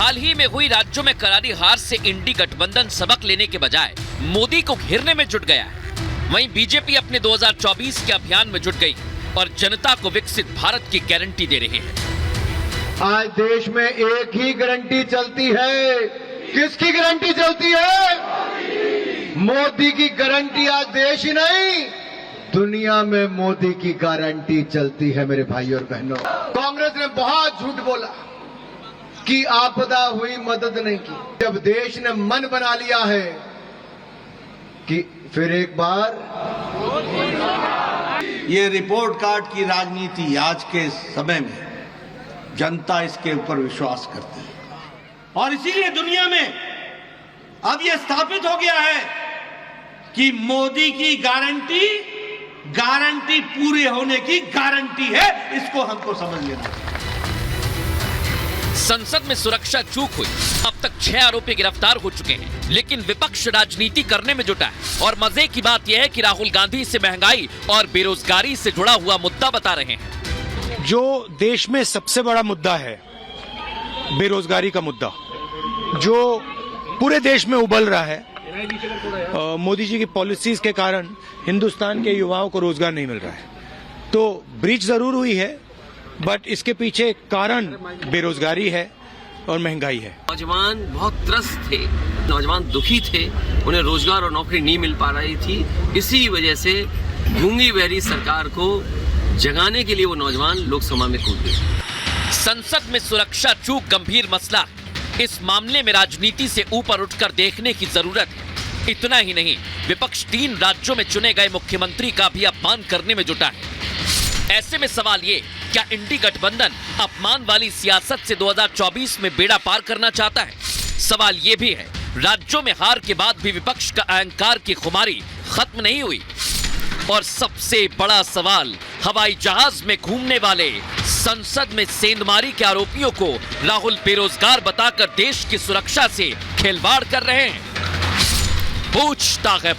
हाल ही में हुई राज्यों में करारी हार से इंडी गठबंधन सबक लेने के बजाय मोदी को घेरने में जुट गया है। वहीं बीजेपी अपने 2024 के अभियान में जुट गई और जनता को विकसित भारत की गारंटी दे रही है। आज देश में एक ही गारंटी चलती है। किसकी गारंटी चलती है? मोदी की गारंटी। आज देश ही नहीं, दुनिया में मोदी की गारंटी चलती है। मेरे भाई और बहनों, कांग्रेस ने बहुत झूठ बोला कि आपदा हुई, मदद नहीं की। जब देश ने मन बना लिया है कि फिर एक बार ये रिपोर्ट कार्ड की राजनीति आज के समय में जनता इसके ऊपर विश्वास करती है और इसीलिए दुनिया में अब यह स्थापित हो गया है कि मोदी की गारंटी पूरे होने की गारंटी है। इसको हमको समझ लेना चाहिए। संसद में सुरक्षा चूक हुई, अब तक 6 आरोपी गिरफ्तार हो चुके हैं, लेकिन विपक्ष राजनीति करने में जुटा है। और मजे की बात यह है कि राहुल गांधी इसे महंगाई और बेरोजगारी से जुड़ा हुआ मुद्दा बता रहे हैं। जो देश में सबसे बड़ा मुद्दा है, बेरोजगारी का मुद्दा, जो पूरे देश में उबल रहा है, मोदी जी की पॉलिसीज के कारण हिंदुस्तान के युवाओं को रोजगार नहीं मिल रहा है। तो ब्रीच जरूर हुई है, बट इसके पीछे कारण बेरोजगारी है और महंगाई है। नौजवान बहुत त्रस्त थे, नौजवान दुखी थे, उन्हें रोजगार और नौकरी नहीं मिल पा रही थी। इसी वजह से गूंगी बहरी सरकार को जगाने के लिए वो नौजवान लोकसभा में कूद गए। संसद में सुरक्षा चूक गंभीर मसला है। इस मामले में राजनीति से ऊपर उठकर देखने की जरूरत है। इतना ही नहीं, विपक्ष 3 राज्यों में चुने गए मुख्यमंत्री का भी अपमान करने में जुटा है। ऐसे में सवाल ये, क्या इंडी गठबंधन अपमान वाली सियासत से 2024 में बेड़ा पार करना चाहता है? सवाल ये भी है, राज्यों में हार के बाद भी विपक्ष का अहंकार की खुमारी खत्म नहीं हुई। और सबसे बड़ा सवाल, हवाई जहाज में घूमने वाले संसद में सेंधमारी के आरोपियों को राहुल बेरोजगार बताकर देश की सुरक्षा से खिलवाड़ कर रहे हैं। पूछता है